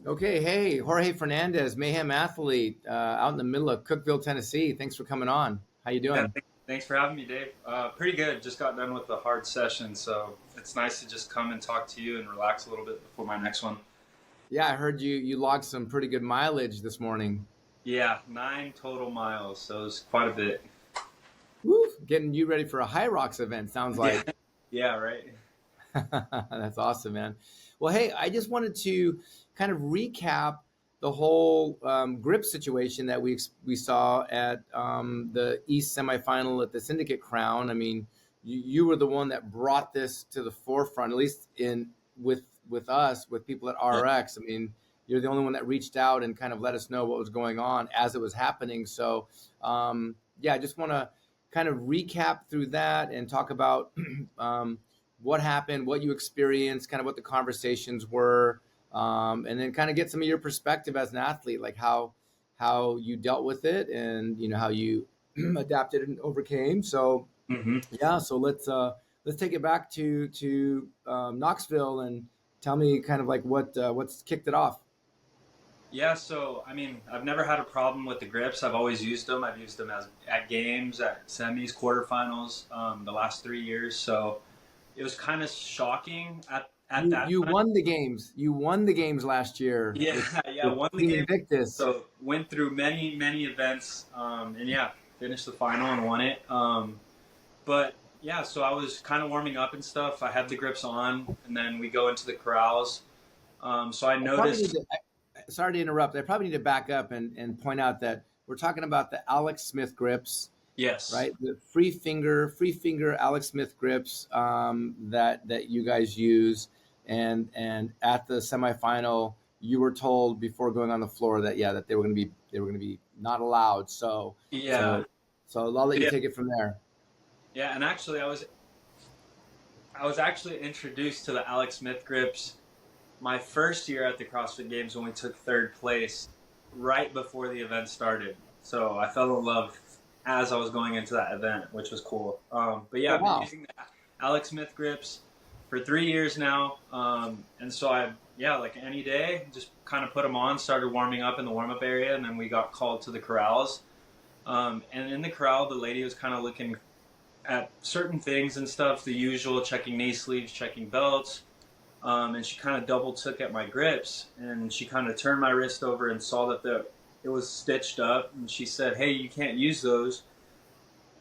Okay, hey, Jorge Fernandez, Mayhem athlete, out in the middle of Cookeville, Tennessee. Thanks for coming on. How you Yeah, doing? thanks for having me, Dave. Pretty good. Just got done with a hard session, so it's nice to just come and talk to you and relax a little bit before my next one. Yeah, I heard you logged some pretty good mileage this morning. Yeah, 9 total miles, so it's quite a bit. Woo, getting you ready for a High Rocks event. Sounds Yeah, like yeah, right. that's awesome, man. Well, hey, I just wanted to kind of recap the whole grip situation that we saw at the East semifinal at the Syndicate Crown. I mean, you were the one that brought this to the forefront, at least in with us, with people at Yeah, RX. I mean, you're the only one that reached out and kind of let us know what was going on as it was happening. So, yeah, I just want to kind of recap through that and talk about what happened, what you experienced, kind of what the conversations were, and then kind of get some of your perspective as an athlete, like how you dealt with it, and how you adapted and overcame. So hmm yeah, so let's take it back to Knoxville and tell me kind of like what's kicked it off. yeah. So, I mean, I've never had a problem with the grips. I've always used them. I've used them as at games, at semis, quarterfinals, the last 3 years. So it was kind of shocking at that You time. won the games. You won the games last year with Yeah, yeah, with won the Team game. Invictus. So went through many events, and yeah, finished the final and won it. But yeah, so I was kind of warming up and stuff. I had the grips on, and then we go into the corrals. So I I probably need noticed, to. Sorry to interrupt. I probably need to back up and point out that we're talking about the Alex Smith grips, yes, right? The free finger Alex Smith grips that you guys use, and at the semifinal, you were told before going on the floor that yeah, that they were going to be not allowed. So yeah, so so I'll let you yeah, take it from there. yeah. And actually, I was actually introduced to the Alex Smith grips my first year at the CrossFit Games when we took third place right before the event started. So I fell in love as I was going into that event, which was cool. But yeah, Oh I've been wow. using the Alex Smith grips for 3 years now. And so yeah, like any day, just kind of put them on, started warming up in the warm up area, and then we got called to the corrals. And in the corral, the lady was kind of looking at certain things and stuff, the usual checking knee sleeves, checking belts, and she kind of double took at my grips, and she kind of turned my wrist over and saw that it was stitched up, and she said, "Hey, you can't use those."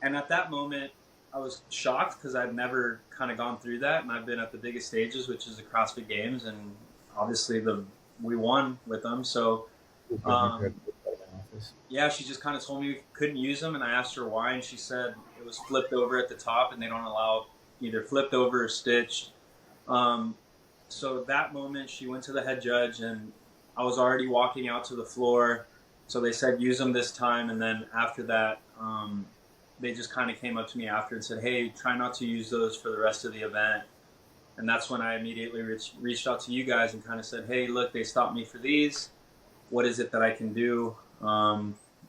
And at that moment, I was shocked because I'd never kind of gone through that, and I've been at the biggest stages, which is the CrossFit Games, and obviously we won with them. So um, yeah, she just kind of told me we couldn't use them, and I asked her why, and she said it was flipped over at the top, and they don't allow either flipped over or stitched. Um, so that moment, she went to the head judge, and I was already walking out to the floor. So they said use them this time, and then after that, they just kind of came up to me after and said, "Hey, try not to use those for the rest of the event." And that's when I immediately reached out to you guys and kind of said, "Hey, look, they stopped me for these. What is it that I can do?"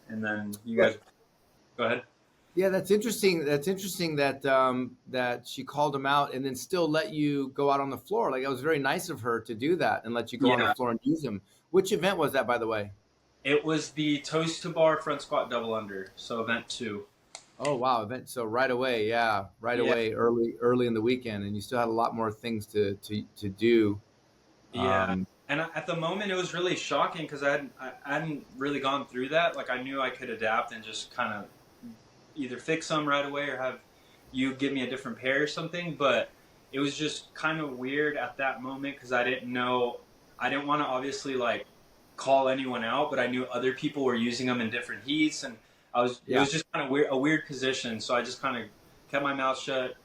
And then you guys go ahead. Yeah, that's interesting. That's interesting that she called him out and then still let you go out on the floor. Like it was very nice of her to do that and let you go on the Yeah, floor and use them. Which event was that, by the way? it was the toes to bar front squat double under. So event two. Oh wow, event. So right away, yeah, right Yeah, away, early in the weekend, and you still had a lot more things to do. yeah. Um, And at the moment, it was really shocking because I hadn't really gone through that. Like I knew I could adapt and just kind of either fix them right away or have you give me a different pair or something. But it was just kind of weird at that moment because I didn't know. I didn't want to obviously like call anyone out, but I knew other people were using them in different heats, and I was. It yeah, was just kind of weird, a weird position. So I just kind of kept my mouth shut,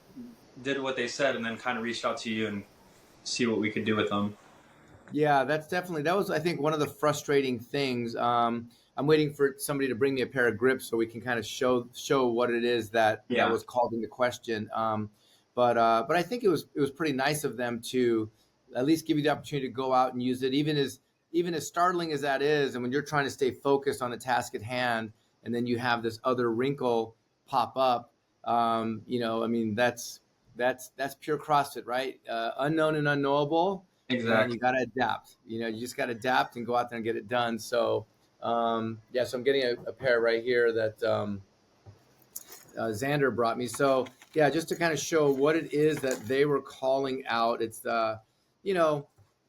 did what they said, and then kind of reached out to you and see what we could do with them. yeah, that was I think one of the frustrating things. I'm waiting for somebody to bring me a pair of grips so we can kind of show what it is that Yeah. was called into question. But I think it was pretty nice of them to at least give you the opportunity to go out and use it, even as startling as that is. And when you're trying to stay focused on the task at hand, and then you have this other wrinkle pop up, I mean that's pure CrossFit, right? Unknown and unknowable. and you Exactly. got to adapt. You just got to adapt and go out there and get it done. So, yeah, so I'm getting a pair right here that Xander brought me. So, yeah, just to kind of show what it is that they were calling out. It's you know,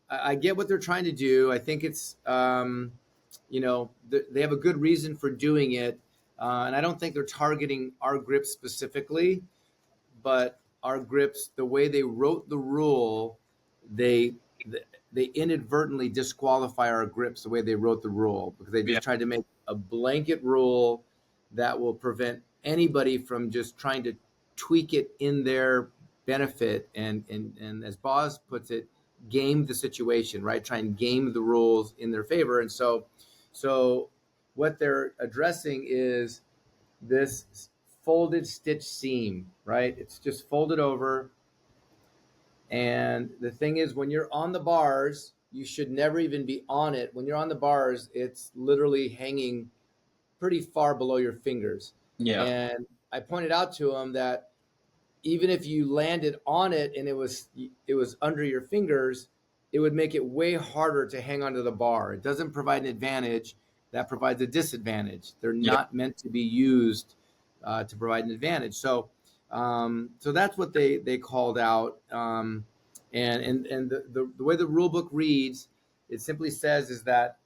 I get what they're trying to do. I think it's, they have a good reason for doing it. And I don't think they're targeting our grip specifically, but our grips, the way they wrote the rule, they they inadvertently disqualify our grips the way they wrote the rule, because they Yeah. just tried to make a blanket rule that will prevent anybody from just trying to tweak it in their benefit, and as Boz puts it, game the situation, right? Try and game the rules in their favor. And so what they're addressing is this folded stitch seam, right? It's just folded over. And the thing is, when you're on the bars, you should never even be on it. When you're on the bars, it's literally hanging pretty far below your fingers. Yeah. And I pointed out to him that even if you landed on it and it was under your fingers, it would make it way harder to hang onto the bar. It doesn't provide an advantage; that provides a disadvantage. They're Yeah. not meant to be used to provide an advantage. So that's what they called out. And the way the rule book reads, it simply says is that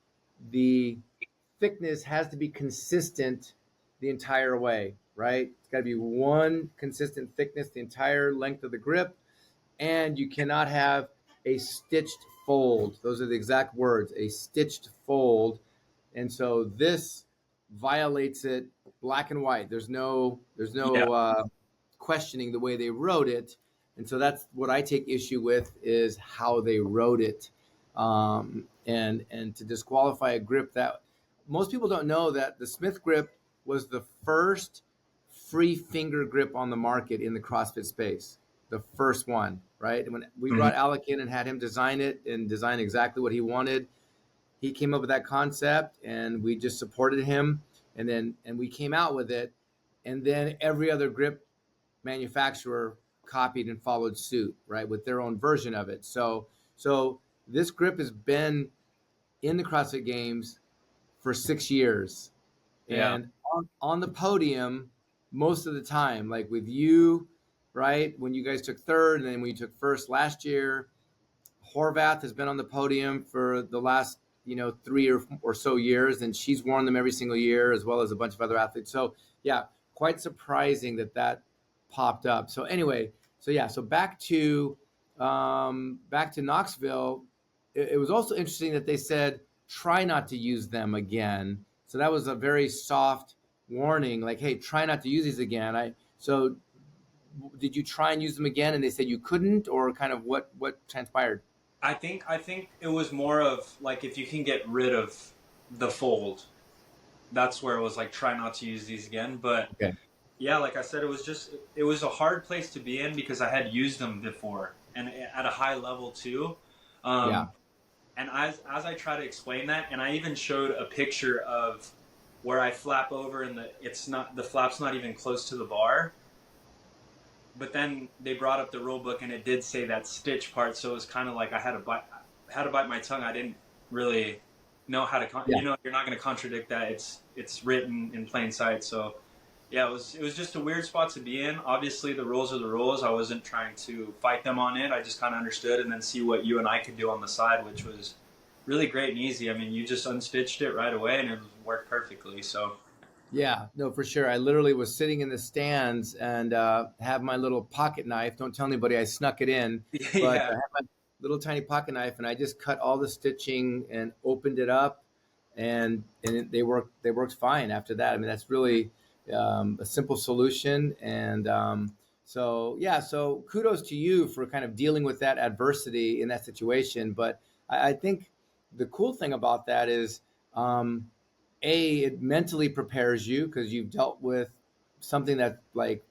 the thickness has to be consistent the entire way, right? It's got to be one consistent thickness the entire length of the grip, and you cannot have a stitched fold. Those are the exact words, a stitched fold. And so this violates it black and white. There's no Yeah. questioning the way they wrote it. And so that's what I take issue with, is how they wrote it. And to disqualify a grip that most people don't know, that the Smith grip was the first free finger grip on the market in the CrossFit space. The first one, right? When we Mhm. brought Alec in and had him design it and design exactly what he wanted, he came up with that concept and we just supported him. And we came out with it. And then every other grip manufacturer copied and followed suit, right, with their own version of it. So this grip has been in the CrossFit Games for 6 years, Yeah. and on the podium most of the time, like with you, right? When you guys took third, and then when you took first last year, Horvath has been on the podium for the last, 3 or so years, and she's worn them every single year, as well as a bunch of other athletes. So yeah, quite surprising that popped up. So anyway, so yeah, so back to Knoxville. It was also interesting that they said try not to use them again. So that was a very soft warning, like, hey, try not to use these again. So did you try and use them again, and they said you couldn't, or kind of what transpired? I think it was more of like if you can get rid of the fold, that's where it was like try not to use these again. But Okay. yeah, like I said, it was a hard place to be in because I had used them before and at a high level too. Yeah. Um, and as I try to explain that, and I even showed a picture of where I flap over and the flap's not even close to the bar. But then they brought up the rule book and it did say that stitch part, so it was kind of like I had to bite my tongue. I didn't really know how to Yeah. you're not going to contradict that. It's written in plain sight. So yeah, it was just a weird spot to be in. Obviously, the rules are the rules. I wasn't trying to fight them on it. I just kind of understood and then see what you and I could do on the side, which was really great and easy. I mean, you just unstitched it right away and it worked perfectly. So Yeah, no, for sure. I literally was sitting in the stands and have my little pocket knife. Don't tell anybody I snuck it in, but I yeah, have my little tiny pocket knife, and I just cut all the stitching and opened it up, and they worked fine after that. I mean, that's really a simple solution, and so yeah. So kudos to you for kind of dealing with that adversity in that situation. But I think the cool thing about that is. It mentally prepares you because you've dealt with something that, like,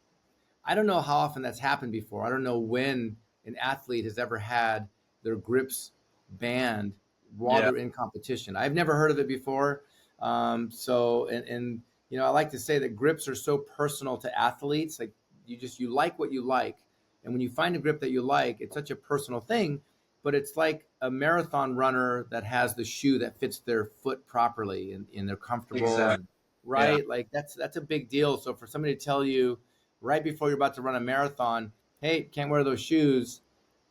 I don't know how often that's happened before. I don't know when an athlete has ever had their grips banned while yeah, they're in competition. I've never heard of it before. So I like to say that grips are so personal to athletes. Like, you like what you like, and when you find a grip that you like, it's such a personal thing. but it's like a marathon runner that has the shoe that fits their foot properly, and they're comfortable, Exactly. and Yeah. right, like that's a big deal. So for somebody to tell you right before you're about to run a marathon, hey, can't wear those shoes,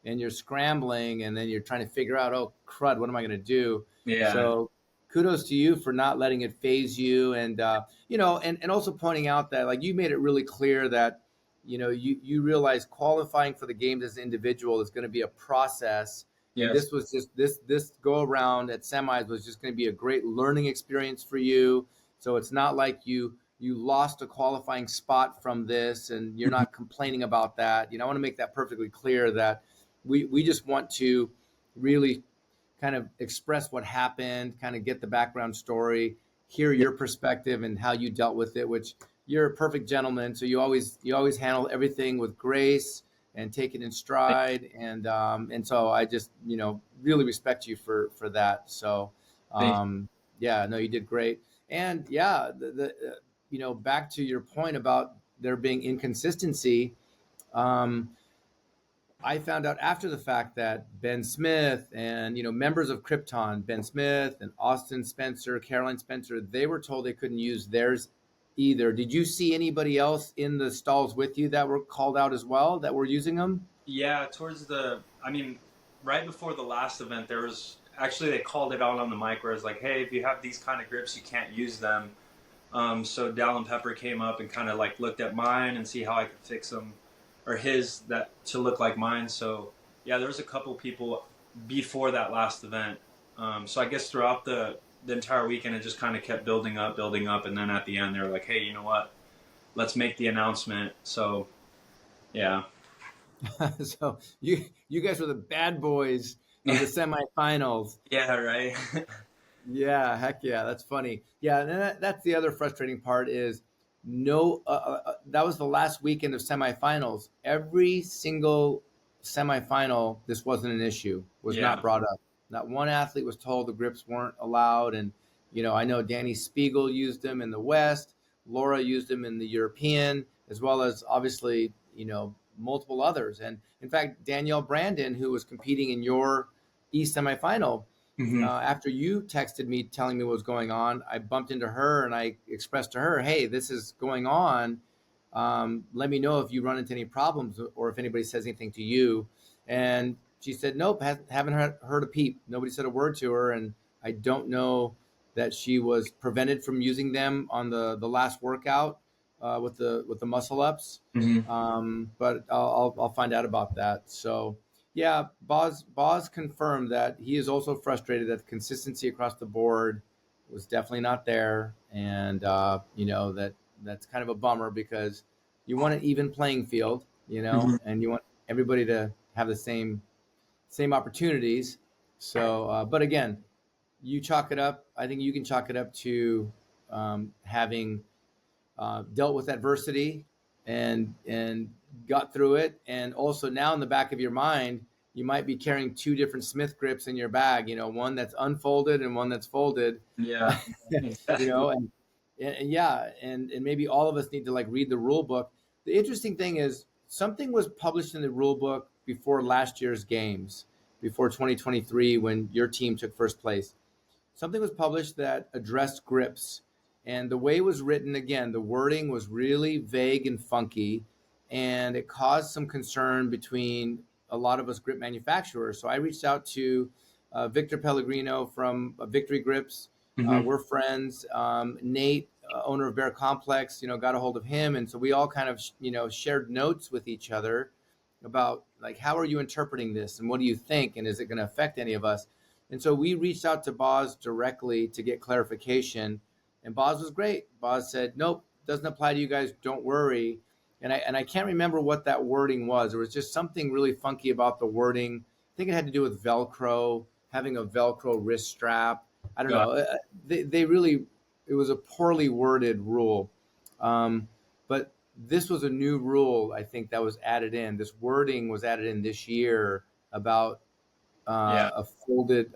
and you're scrambling, and then you're trying to figure out, oh crud, what am I going to do? Yeah. So kudos to you for not letting it phase you, and and also pointing out that, like, you made it really clear that you realize qualifying for the games as an individual is going to be a process, and Yes. this was just this go around at semis was just going to be a great learning experience for you. So it's not like you lost a qualifying spot from this, and you're Mhm. not complaining about that. I want to make that perfectly clear that we just want to really kind of express what happened, kind of get the background story, hear Yeah. your perspective and how you dealt with it, which you're a perfect gentleman. So you always handle everything with grace and take it in stride. And so I just, really respect you for that. So, Thank you. yeah, no, you did great. And yeah, back to your point about there being inconsistency. Um, I found out after the fact that Ben Smith and members of Krypton, Ben Smith and Austin Spencer, Caroline Spencer, they were told they couldn't use theirs either. Did you see anybody else in the stalls with you that were called out as well that were using them? Yeah, I mean, right before the last event, there was actually they called it out on the mic where it's like, hey, if you have these kind of grips, you can't use them. So Dallin Pepper came up and kind of like looked at mine and see how I could fix them, or his that to look like mine. So yeah, there was a couple people before that last event. So I guess throughout the entire weekend, it just kind of kept building up, and then at the end, they were like, hey, you know what? Let's make the announcement. So yeah, So you guys were the bad boys of the semifinals. yeah, right. Yeah, heck yeah, that's funny. Yeah, and that's the other frustrating part is no. That was the last weekend of semifinals. Every single semifinal, this wasn't an issue. Was not Yeah. brought up. Not one athlete was told the grips weren't allowed. And I know Danny Spiegel used them in the West. Laura used them in the European, as well as obviously multiple others. And in fact, Danielle Brandon, who was competing in your East semifinal, Hmm. after you texted me telling me what was going on, I bumped into her and I expressed to her, "Hey, this is going on. Let me know if you run into any problems or if anybody says anything to you." And she said, "Nope, haven't heard a peep. Nobody said a word to her, and I don't know that she was prevented from using them on the last workout with the muscle ups. Hmm. But I'll find out about that." So yeah, Boz confirmed that he is also frustrated that the consistency across the board was definitely not there, and that's kind of a bummer because you want an even playing field, Hmm. and you want everybody to have the same opportunities. So, but again, you chalk it up. I think you can chalk it up to having dealt with adversity and got through it, and also now in the back of your mind you might be carrying two different Smith grips in your bag, one that's unfolded and one that's folded. Yeah. you Exactly. know and yeah, and maybe all of us need to like read the rule book. The interesting thing is something was published in the rule book before last year's games, before 2023 when your team took first place. Something was published that addressed grips. And the way it was written, again, the wording was really vague and funky. And it caused some concern between a lot of us grip manufacturers. So I reached out to Victor Pellegrino from Victory Grips. Hmm. We're friends. Nate, owner of Bear Complex, got a hold of him. And so we all kind of, shared notes with each other about like, how are you interpreting this? And what do you think? And is it going to affect any of us? And so we reached out to Boz directly to get clarification, and Boz was great. Boz said, "Nope, doesn't apply to you guys. Don't worry." And I can't remember what that wording was. There was just something really funky about the wording. I think it had to do with Velcro, having a Velcro wrist strap. I don't Got know. They really, it was a poorly worded rule. But this was a new rule, I think, that was added in. This wording was added in this year about Yeah. a folded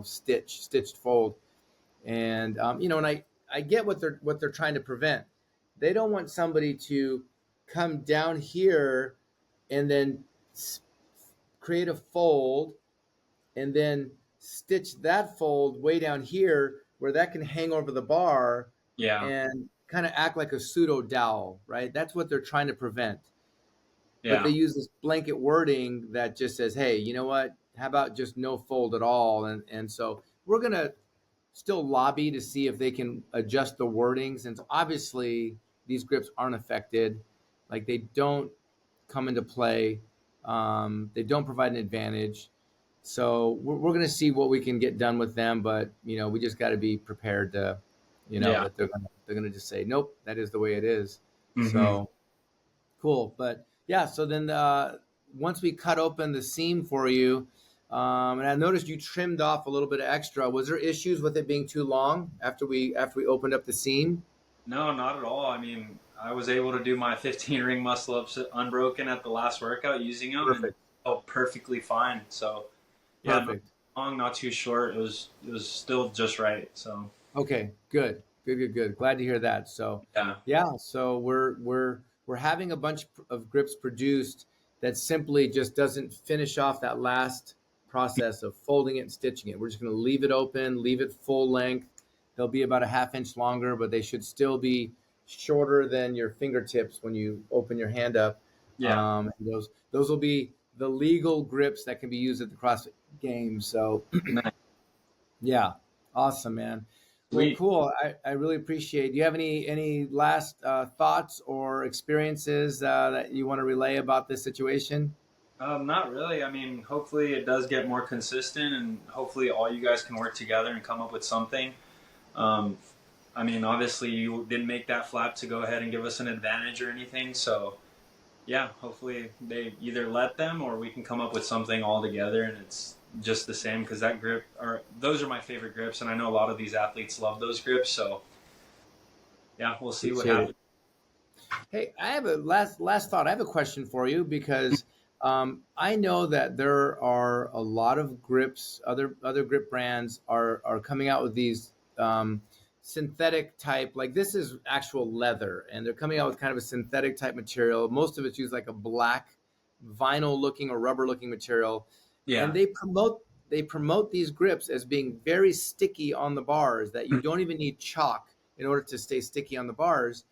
stitched fold, and I get what they're trying to prevent. They don't want somebody to come down here and then create a fold, and then stitch that fold way down here where that can hang over the bar Yeah. and kind of act like a pseudo dowel, right? That's what they're trying to prevent. But Yeah. they use this blanket wording that just says, hey, you know what? How about just no fold at all? And so we're going to still lobby to see if they can adjust the wording, since obviously these grips aren't affected. Like, they don't come into play. They don't provide an advantage. So we're going to see what we can get done with them. But, we just got to be prepared to, Yeah. that they're gonna just say, nope, that is the way it is. Hmm. So cool. But yeah, so then once we cut open the seam for you, and I noticed you trimmed off a little bit of extra. Was there issues with it being too long after we opened up the seam? No, not at all. I mean, I was able to do my 15 ring muscle ups unbroken at the last workout using them, and Perfect. felt perfectly fine. So yeah, not Perfect. long, not too short. It was still just right. So Okay, good, good, good, good. Glad to hear that. So, yeah, yeah, so we're having a bunch of grips produced that simply just doesn't finish off that last process of folding it and stitching it. We're just going to leave it open, leave it full length. They'll be about a half inch longer, but they should still be shorter than your fingertips when you open your hand up. yeah, Those will be the legal grips that can be used at the CrossFit Games. So nice, yeah, awesome, man. Well, sweet. cool. I really appreciate. Do you have any last thoughts or experiences that you want to relay about this situation? Not really. I mean, hopefully it does get more consistent, and hopefully all you guys can work together and come up with something. Um, I mean, obviously you didn't make that flap to go ahead and give us an advantage or anything, so yeah, hopefully they either let them or we can come up with something all together and it's just the same because that grip or those are my favorite grips and I know a lot of these athletes love those grips. So yeah, we'll see what Appreciate it. happens. Hey, I have a last thought. I have a question for you because I know that there are a lot of grips. Other grip brands are coming out with these synthetic type. Like, this is actual leather, and they're coming out with kind of a synthetic type material. Most of it's used like a black vinyl looking or rubber looking material, and Yeah. they promote these grips as being very sticky on the bars. That you don't even need chalk in order to stay sticky on the bars.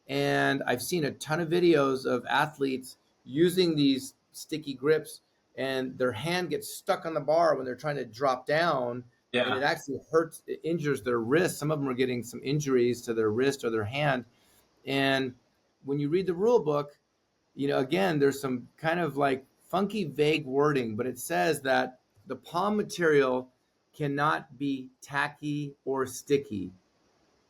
And I've seen a ton of videos of athletes using these sticky grips, and their hand gets stuck on the bar when they're trying to drop down, and Yeah. it actually hurts, it injures their wrist. Some of them are getting some injuries to their wrist or their hand. And when you read the rule book, again, there's some kind of like funky, vague wording, but it says that the palm material cannot be tacky or sticky,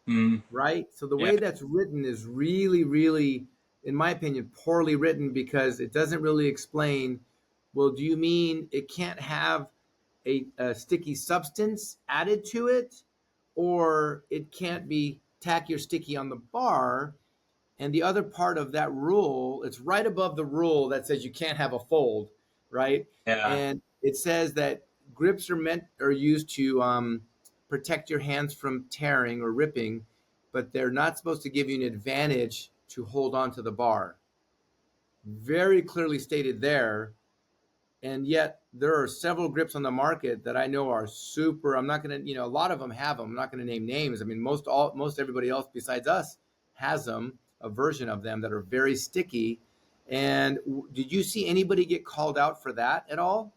Mm. right? So the Yeah. way that's written is really, really, in my opinion, poorly written, because it doesn't really explain, well, do you mean it can't have a sticky substance added to it, or it can't be tacky or sticky on the bar? And the other part of that rule, it's right above the rule that says you can't have a fold, right? Yeah. And it says that grips are used to protect your hands from tearing or ripping, but they're not supposed to give you an advantage to hold on to the bar. Very clearly stated there. And yet there are several grips on the market that I know are super. I'm not going to, a lot of them have them. I'm not going to name names. I mean, most everybody else besides us has them, a version of them that are very sticky. And did you see anybody get called out for that at all?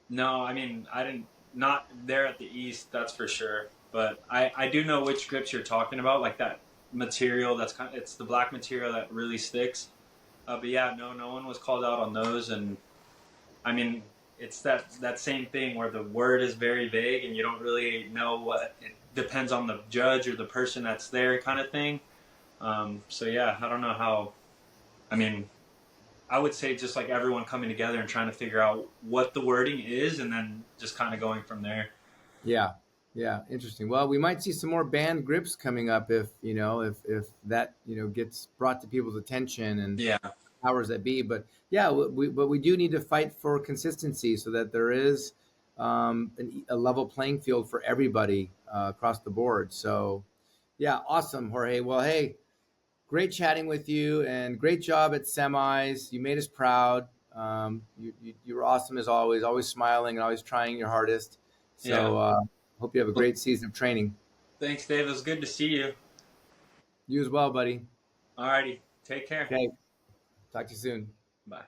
No, I mean, I didn't, not there at the East, that's for sure. But I do know which grips you're talking about, like that material that's kind of, it's the black material that really sticks. But yeah, no one was called out on those. And I mean, it's that same thing where the word is very vague and you don't really know what it depends on the judge or the person that's there, kind of thing. So yeah, I don't know how. I mean, I would say just like everyone coming together and trying to figure out what the wording is, and then just kind of going from there. Yeah. Yeah. Interesting. Well, we might see some more banned grips coming up if that, gets brought to people's attention and Yeah, powers that be. But yeah, but we do need to fight for consistency so that there is a level playing field for everybody across the board. So yeah, awesome, Jorge. Well, hey, great chatting with you, and great job at semis. You made us proud. You were awesome as always smiling and always trying your hardest. Yeah. So hope you have a Well, great season of training. thanks, Dave. It was good to see you. You as well, buddy. Alrighty. Take care. Okay, talk to you soon. Bye.